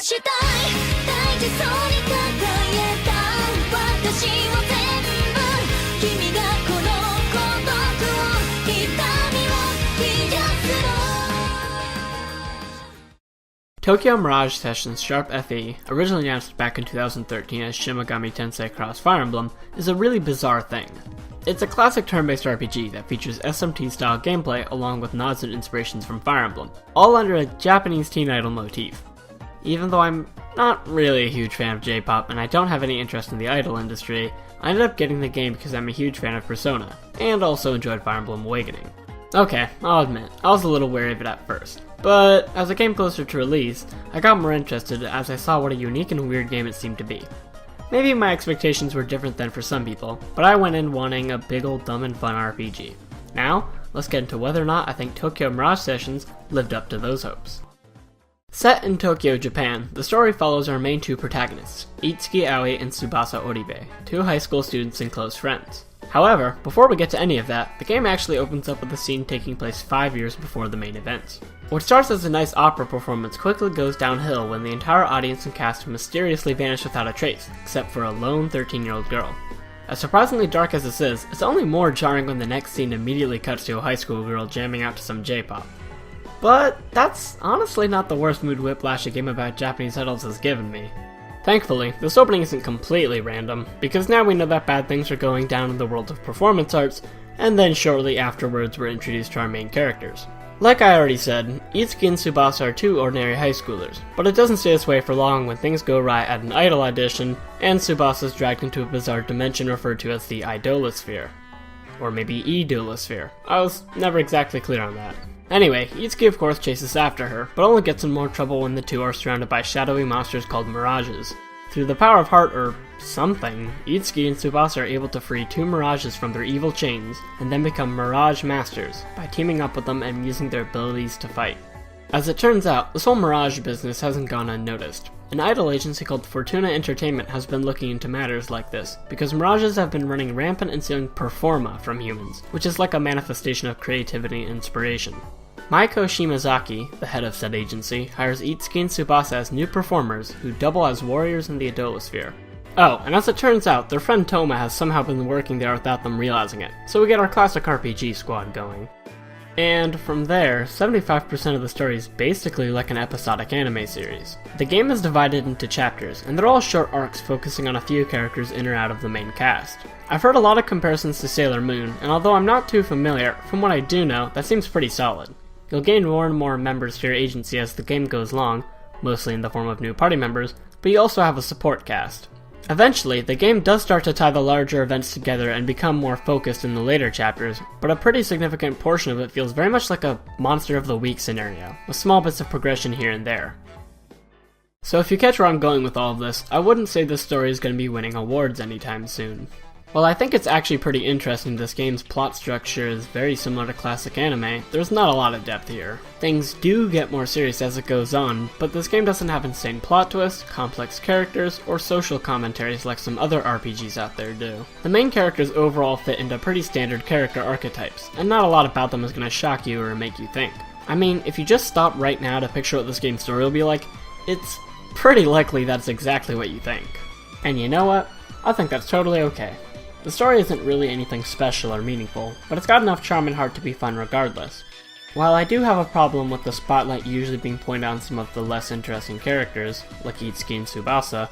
したい大事そうに抱えた私を全部君がこの孤独を痛みを癒すの Tokyo Mirage Sessions Sharp FE, originally announced back in 2013 as Shin Megami Tensei Cross Fire Emblem, is a really bizarre thing. It's a classic turn-based RPG that features SMT-style gameplay along with nods and inspirations from Fire Emblem, all under a Japanese teen idol motif. Even though I'm not really a huge fan of J-pop and I don't have any interest in the idol industry, I ended up getting the game because I'm a huge fan of Persona, and also enjoyed Fire Emblem Awakening. Okay, I'll admit, I was a little wary of it at first, but as it came closer to release, I got more interested as I saw what a unique and weird game it seemed to be. Maybe my expectations were different than for some people, but I went in wanting a big ol' dumb and fun RPG. Now, let's get into whether or not I think Tokyo Mirage Sessions lived up to those hopes. Set in Tokyo, Japan, the story follows our main two protagonists, Itsuki Aoi and Tsubasa Oribe, two high school students and close friends. However, before we get to any of that, the game actually opens up with a scene taking place 5 years before the main event. What starts as a nice opera performance quickly goes downhill when the entire audience and cast mysteriously vanish without a trace, except for a lone 13-year-old girl. As surprisingly dark as this is, it's only more jarring when the next scene immediately cuts to a high school girl jamming out to some J-pop. But that's honestly not the worst mood whiplash a game about Japanese idols has given me. Thankfully, this opening isn't completely random, because now we know that bad things are going down in the world of performance arts, and then shortly afterwards we're introduced to our main characters. Like I already said, Itsuki and Tsubasa are two ordinary high schoolers, but it doesn't stay this way for long when things go awry at an idol audition, and Tsubasa is dragged into a bizarre dimension referred to as the Idolosphere. Or maybe Idolosphere. I was never exactly clear on that. Anyway, Itsuki of course chases after her, but only gets in more trouble when the two are surrounded by shadowy monsters called mirages. Through the power of heart or something, Itsuki and Tsubasa are able to free two mirages from their evil chains, and then become mirage masters, by teaming up with them and using their abilities to fight. As it turns out, this whole mirage business hasn't gone unnoticed. An idol agency called Fortuna Entertainment has been looking into matters like this, because mirages have been running rampant and stealing performa from humans, which is like a manifestation of creativity and inspiration. Maiko Shimazaki, the head of said agency, hires Itsuki and Tsubasa as new performers who double as warriors in the Idolosphere. Oh, and as it turns out, their friend Toma has somehow been working there without them realizing it, so we get our classic RPG squad going. And from there, 75% of the story is basically like an episodic anime series. The game is divided into chapters, and they're all short arcs focusing on a few characters in or out of the main cast. I've heard a lot of comparisons to Sailor Moon, and although I'm not too familiar, from what I do know, that seems pretty solid. You'll gain more and more members to your agency as the game goes along, mostly in the form of new party members, but you also have a support cast. Eventually, the game does start to tie the larger events together and become more focused in the later chapters, but a pretty significant portion of it feels very much like a Monster of the Week scenario, with small bits of progression here and there. So if you catch where I'm going with all of this, I wouldn't say this story is going to be winning awards anytime soon. While I think it's actually pretty interesting this game's plot structure is very similar to classic anime, there's not a lot of depth here. Things do get more serious as it goes on, but this game doesn't have insane plot twists, complex characters, or social commentaries like some other RPGs out there do. The main characters overall fit into pretty standard character archetypes, and not a lot about them is going to shock you or make you think. I mean, if you just stop right now to picture what this game's story will be like, it's pretty likely that's exactly what you think. And you know what? I think that's totally okay. The story isn't really anything special or meaningful, but it's got enough charm and heart to be fun regardless. While I do have a problem with the spotlight usually being pointed on some of the less interesting characters, like Itsuki and Tsubasa,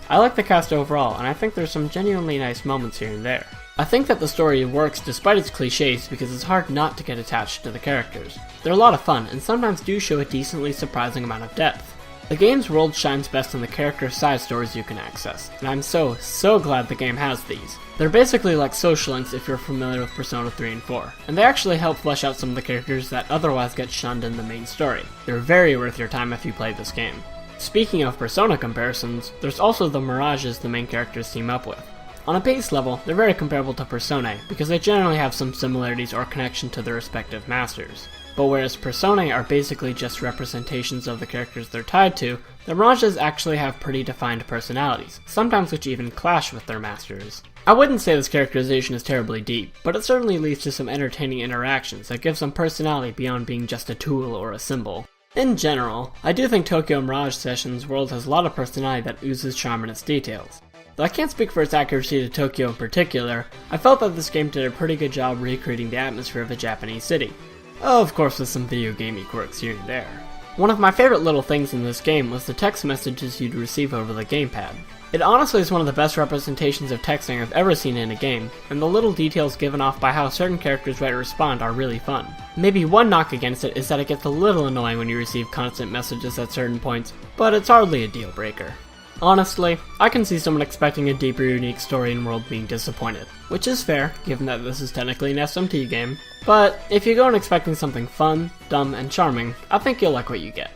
I like the cast overall, and I think there's some genuinely nice moments here and there. I think that the story works despite its cliches because it's hard not to get attached to the characters. They're a lot of fun, and sometimes do show a decently surprising amount of depth. The game's world shines best in the character side stories you can access, and I'm so glad the game has these. They're basically like social links if you're familiar with Persona 3 and 4, and they actually help flesh out some of the characters that otherwise get shunned in the main story. They're very worth your time if you play this game. Speaking of Persona comparisons, there's also the Mirages the main characters team up with. On a base level, they're very comparable to Personae, because they generally have some similarities or connection to their respective masters. But whereas Personae are basically just representations of the characters they're tied to, the Mirages actually have pretty defined personalities, sometimes which even clash with their masters. I wouldn't say this characterization is terribly deep, but it certainly leads to some entertaining interactions that give some personality beyond being just a tool or a symbol. In general, I do think Tokyo Mirage Sessions' world has a lot of personality that oozes charm in its details. Though I can't speak for its accuracy to Tokyo in particular, I felt that this game did a pretty good job recreating the atmosphere of a Japanese city. Of course with some video gamey quirks here and there. One of my favorite little things in this game was the text messages you'd receive over the gamepad. It honestly is one of the best representations of texting I've ever seen in a game, and the little details given off by how certain characters might respond are really fun. Maybe one knock against it is that it gets a little annoying when you receive constant messages at certain points, but it's hardly a deal breaker. Honestly, I can see someone expecting a deeper, unique story and world being disappointed, which is fair, given that this is technically an SMT game, but if you go in expecting something fun, dumb, and charming, I think you'll like what you get.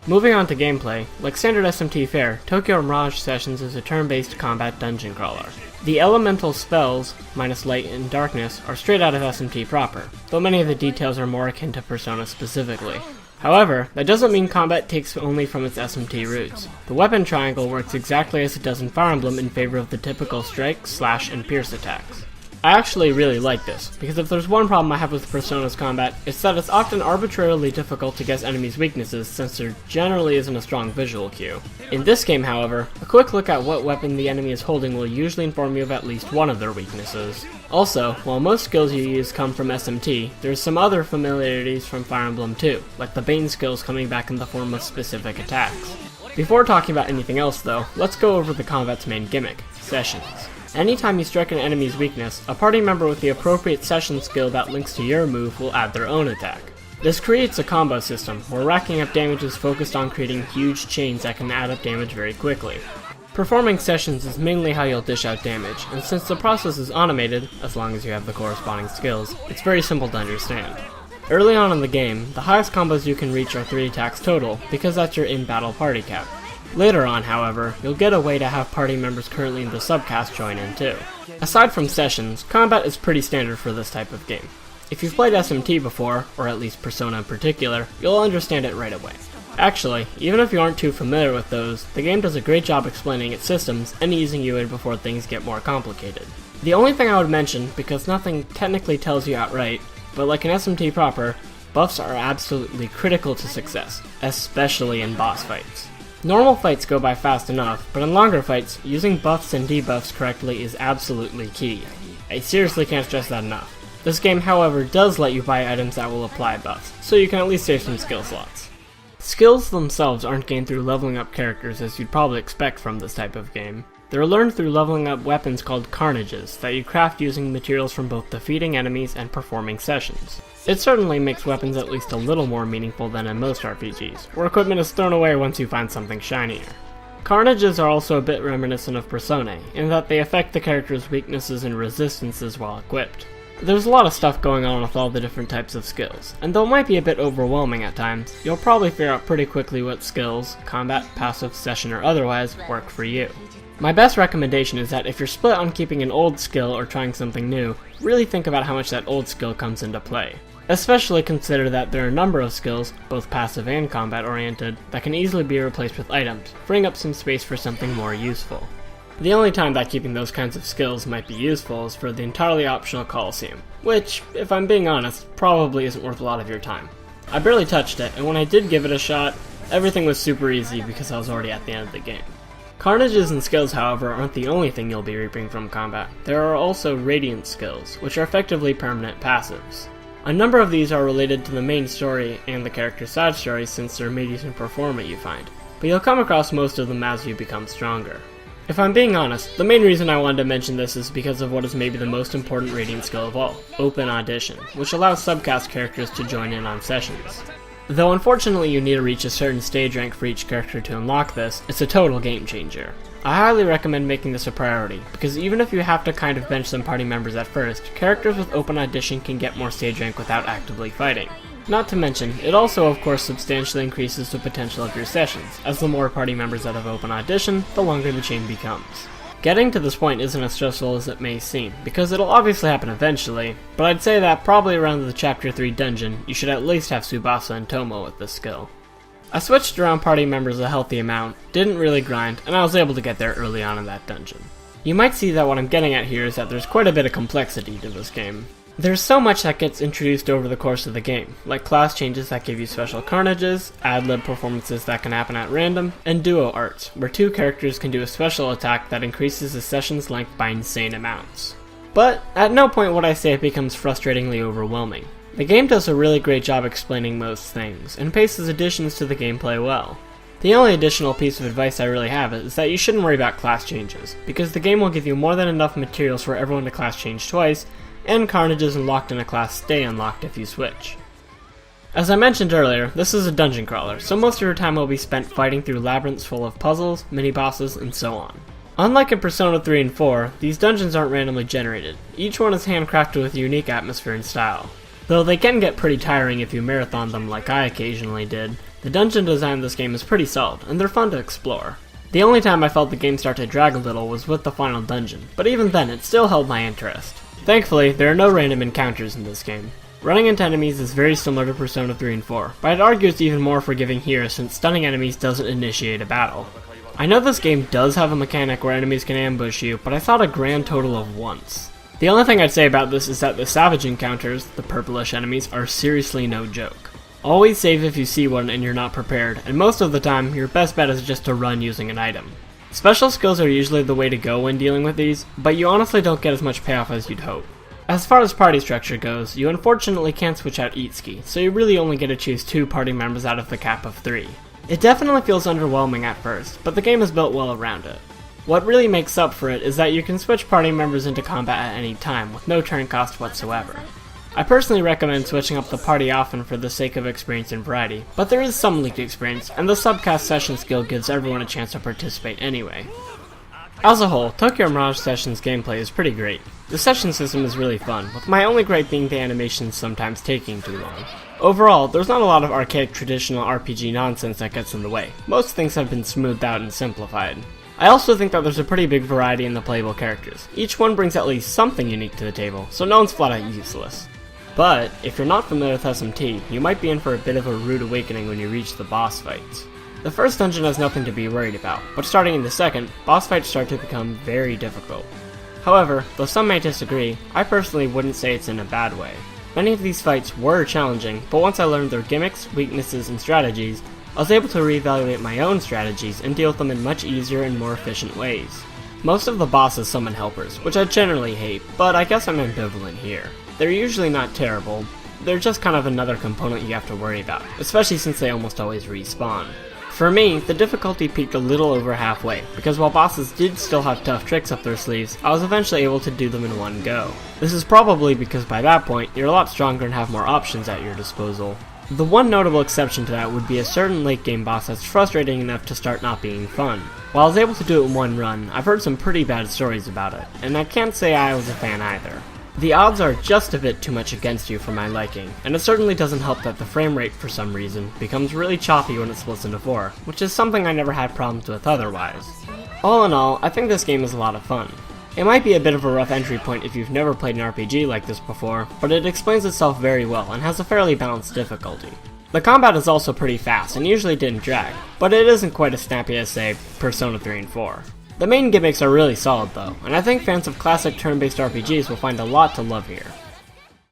Moving on to gameplay, like standard SMT fare, Tokyo Mirage Sessions is a turn-based combat dungeon crawler. The elemental spells, minus light and darkness, are straight out of SMT proper, though many of the details are more akin to Persona specifically. However, that doesn't mean combat takes only from its SMT roots. The weapon triangle works exactly as it does in Fire Emblem in favor of the typical strike, slash, and pierce attacks. I actually really like this, because if there's one problem I have with Persona's combat, it's that it's often arbitrarily difficult to guess enemies' weaknesses since there generally isn't a strong visual cue. In this game, however, a quick look at what weapon the enemy is holding will usually inform you of at least one of their weaknesses. Also, while most skills you use come from SMT, there's some other familiarities from Fire Emblem too, like the Bane skills coming back in the form of specific attacks. Before talking about anything else though, let's go over the combat's main gimmick, Sessions. Anytime you strike an enemy's weakness, a party member with the appropriate session skill that links to your move will add their own attack. This creates a combo system, where racking up damage is focused on creating huge chains that can add up damage very quickly. Performing sessions is mainly how you'll dish out damage, and since the process is automated, as long as you have the corresponding skills, it's very simple to understand. Early on in the game, the highest combos you can reach are 3 attacks total, because that's your in-battle party cap. Later on, however, you'll get a way to have party members currently in the subcast join in too. Aside from sessions, combat is pretty standard for this type of game. If you've played SMT before, or at least Persona in particular, you'll understand it right away. Actually, even if you aren't too familiar with those, the game does a great job explaining its systems and easing you in before things get more complicated. The only thing I would mention, because nothing technically tells you outright, but like in SMT proper, buffs are absolutely critical to success, especially in boss fights. Normal fights go by fast enough, but in longer fights, using buffs and debuffs correctly is absolutely key. I seriously can't stress that enough. This game, however, does let you buy items that will apply buffs, so you can at least save some skill slots. Skills themselves aren't gained through leveling up characters as you'd probably expect from this type of game. They're learned through leveling up weapons called carnages that you craft using materials from both defeating enemies and performing sessions. It certainly makes weapons at least a little more meaningful than in most RPGs, where equipment is thrown away once you find something shinier. Carnages are also a bit reminiscent of Personae, in that they affect the character's weaknesses and resistances while equipped. There's a lot of stuff going on with all the different types of skills, and though it might be a bit overwhelming at times, you'll probably figure out pretty quickly what skills, combat, passive, session, or otherwise, work for you. My best recommendation is that if you're split on keeping an old skill or trying something new, really think about how much that old skill comes into play. Especially consider that there are a number of skills, both passive and combat oriented, that can easily be replaced with items, freeing up some space for something more useful. The only time that keeping those kinds of skills might be useful is for the entirely optional Coliseum, which, if I'm being honest, probably isn't worth a lot of your time. I barely touched it, and when I did give it a shot, everything was super easy because I was already at the end of the game. Carnages and skills, however, aren't the only thing you'll be reaping from combat. There are also Radiant skills, which are effectively permanent passives. A number of these are related to the main story and the character's side story since they're immediate and performant you find, but you'll come across most of them as you become stronger. If I'm being honest, the main reason I wanted to mention this is because of what is maybe the most important Radiant skill of all, Open Audition, which allows subcast characters to join in on sessions. Though unfortunately you need to reach a certain stage rank for each character to unlock this, it's a total game changer. I highly recommend making this a priority, because even if you have to kind of bench some party members at first, characters with Open Audition can get more stage rank without actively fighting. Not to mention, it also of course substantially increases the potential of your sessions, as the more party members that have Open Audition, the longer the chain becomes. Getting to this point isn't as stressful as it may seem, because it'll obviously happen eventually, but I'd say that probably around the Chapter 3 dungeon, you should at least have Tsubasa and Tomo with this skill. I switched around party members a healthy amount, didn't really grind, and I was able to get there early on in that dungeon. You might see that what I'm getting at here is that there's quite a bit of complexity to this game. There's so much that gets introduced over the course of the game, like class changes that give you special carnages, ad-lib performances that can happen at random, and duo arts, where two characters can do a special attack that increases the session's length by insane amounts. But at no point would I say it becomes frustratingly overwhelming. The game does a really great job explaining most things, and paces additions to the gameplay well. The only additional piece of advice I really have is that you shouldn't worry about class changes, because the game will give you more than enough materials for everyone to class change twice, and carnages unlocked in a class stay unlocked if you switch. As I mentioned earlier, this is a dungeon crawler, so most of your time will be spent fighting through labyrinths full of puzzles, mini-bosses, and so on. Unlike in Persona 3 and 4, these dungeons aren't randomly generated. Each one is handcrafted with a unique atmosphere and style. Though they can get pretty tiring if you marathon them like I occasionally did, the dungeon design of this game is pretty solid, and they're fun to explore. The only time I felt the game start to drag a little was with the final dungeon, but even then it still held my interest. Thankfully, there are no random encounters in this game. Running into enemies is very similar to Persona 3 and 4, but I'd argue it's even more forgiving here since stunning enemies doesn't initiate a battle. I know this game does have a mechanic where enemies can ambush you, but I thought a grand total of once. The only thing I'd say about this is that the savage encounters, the purplish enemies, are seriously no joke. Always save if you see one and you're not prepared, and most of the time, your best bet is just to run using an item. Special skills are usually the way to go when dealing with these, but you honestly don't get as much payoff as you'd hope. As far as party structure goes, you unfortunately can't switch out Itsuki, so you really only get to choose 2 party members out of the cap of 3. It definitely feels underwhelming at first, but the game is built well around it. What really makes up for it is that you can switch party members into combat at any time, with no turn cost whatsoever. I personally recommend switching up the party often for the sake of experience and variety, but there is some leaked experience, and the subcast session skill gives everyone a chance to participate anyway. As a whole, Tokyo Mirage Sessions gameplay is pretty great. The session system is really fun, with my only gripe being the animations sometimes taking too long. Overall, there's not a lot of archaic traditional RPG nonsense that gets in the way. Most things have been smoothed out and simplified. I also think that there's a pretty big variety in the playable characters. Each one brings at least something unique to the table, so no one's flat out useless. But, if you're not familiar with SMT, you might be in for a bit of a rude awakening when you reach the boss fights. The first dungeon has nothing to be worried about, but starting in the second, boss fights start to become very difficult. However, though some may disagree, I personally wouldn't say it's in a bad way. Many of these fights were challenging, but once I learned their gimmicks, weaknesses, and strategies, I was able to reevaluate my own strategies and deal with them in much easier and more efficient ways. Most of the bosses summon helpers, which I generally hate, but I guess I'm ambivalent here. They're usually not terrible, they're just kind of another component you have to worry about, especially since they almost always respawn. For me, the difficulty peaked a little over halfway, because while bosses did still have tough tricks up their sleeves, I was eventually able to do them in one go. This is probably because by that point, you're a lot stronger and have more options at your disposal. The one notable exception to that would be a certain late game boss that's frustrating enough to start not being fun. While I was able to do it in one run, I've heard some pretty bad stories about it, and I can't say I was a fan either. The odds are just a bit too much against you for my liking, and it certainly doesn't help that the frame rate, for some reason, becomes really choppy when it splits into 4, which is something I never had problems with otherwise. All in all, I think this game is a lot of fun. It might be a bit of a rough entry point if you've never played an RPG like this before, but it explains itself very well and has a fairly balanced difficulty. The combat is also pretty fast and usually didn't drag, but it isn't quite as snappy as, say, Persona 3 and 4. The main gimmicks are really solid though, and I think fans of classic turn-based RPGs will find a lot to love here.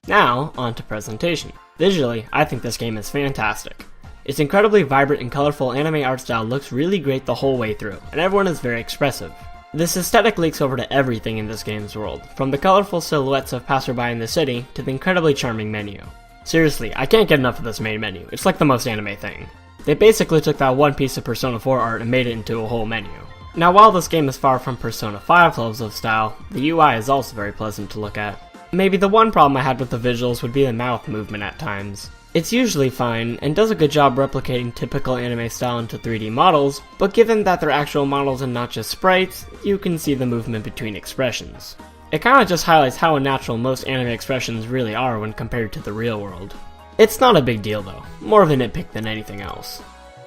Now, on to presentation. Visually, I think this game is fantastic. Its incredibly vibrant and colorful anime art style looks really great the whole way through, and everyone is very expressive. This aesthetic leaks over to everything in this game's world, from the colorful silhouettes of passerby in the city to the incredibly charming menu. Seriously, I can't get enough of this main menu, it's like the most anime thing. They basically took that one piece of Persona 4 art and made it into a whole menu. Now while this game is far from Persona 5 levels of style, the UI is also very pleasant to look at. Maybe the one problem I had with the visuals would be the mouth movement at times. It's usually fine, and does a good job replicating typical anime style into 3D models, but given that they're actual models and not just sprites, you can see the movement between expressions. It kinda just highlights how unnatural most anime expressions really are when compared to the real world. It's not a big deal though, more of a nitpick than anything else.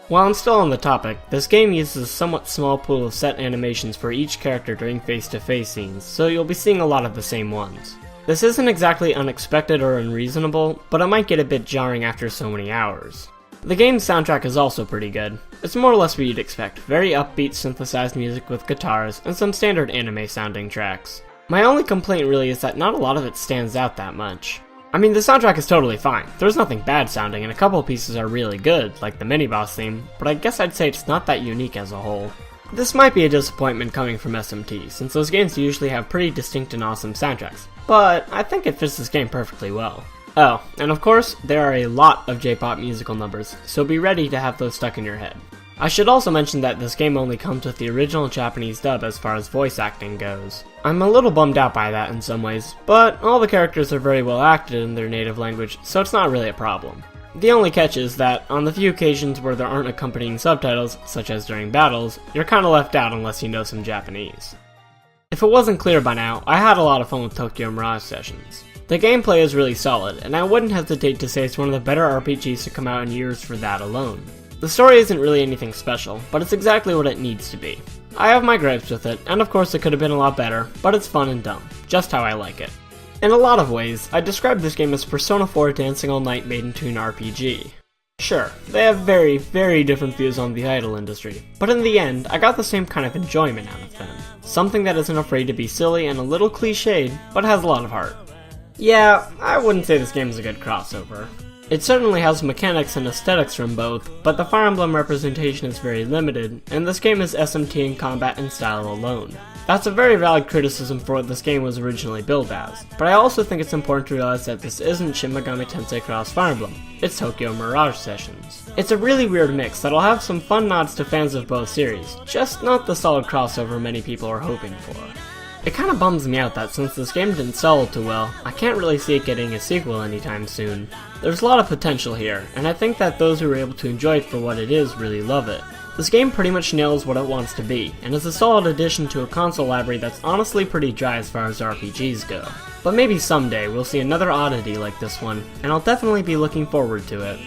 While I'm still on the topic, this game uses a somewhat small pool of set animations for each character during face-to-face scenes, so you'll be seeing a lot of the same ones. This isn't exactly unexpected or unreasonable, but it might get a bit jarring after so many hours. The game's soundtrack is also pretty good. It's more or less what you'd expect, very upbeat synthesized music with guitars and some standard anime sounding tracks. My only complaint really is that not a lot of it stands out that much. I mean, the soundtrack is totally fine. There's nothing bad sounding, and a couple of pieces are really good, like the mini-boss theme, but I guess I'd say it's not that unique as a whole. This might be a disappointment coming from SMT, since those games usually have pretty distinct and awesome soundtracks, but I think it fits this game perfectly well. Oh, and of course, there are a lot of J-pop musical numbers, so be ready to have those stuck in your head. I should also mention that this game only comes with the original Japanese dub as far as voice acting goes. I'm a little bummed out by that in some ways, but all the characters are very well acted in their native language, so it's not really a problem. The only catch is that, on the few occasions where there aren't accompanying subtitles, such as during battles, you're kinda left out unless you know some Japanese. If it wasn't clear by now, I had a lot of fun with Tokyo Mirage Sessions. The gameplay is really solid, and I wouldn't hesitate to say it's one of the better RPGs to come out in years for that alone. The story isn't really anything special, but it's exactly what it needs to be. I have my gripes with it, and of course it could have been a lot better, but it's fun and dumb, just how I like it. In a lot of ways, I describe this game as Persona 4 Dancing All Night made into an RPG. Sure, they have very, very different views on the idol industry, but in the end, I got the same kind of enjoyment out of them. Something that isn't afraid to be silly and a little cliched, but has a lot of heart. Yeah, I wouldn't say this game is a good crossover. It certainly has mechanics and aesthetics from both, but the Fire Emblem representation is very limited, and this game is SMT in combat and style alone. That's a very valid criticism for what this game was originally billed as, but I also think it's important to realize that this isn't Shin Megami Tensei Cross Fire Emblem, it's Tokyo Mirage Sessions. It's a really weird mix that'll have some fun nods to fans of both series, just not the solid crossover many people are hoping for. It kinda bums me out that since this game didn't sell too well, I can't really see it getting a sequel anytime soon. There's a lot of potential here, and I think that those who are able to enjoy it for what it is really love it. This game pretty much nails what it wants to be, and is a solid addition to a console library that's honestly pretty dry as far as RPGs go. But maybe someday we'll see another oddity like this one, and I'll definitely be looking forward to it.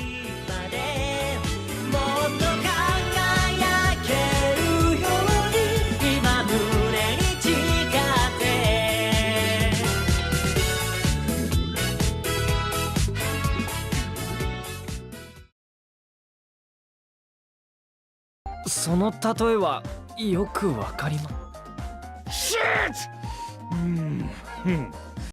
その例えはよくわかりま。Shit!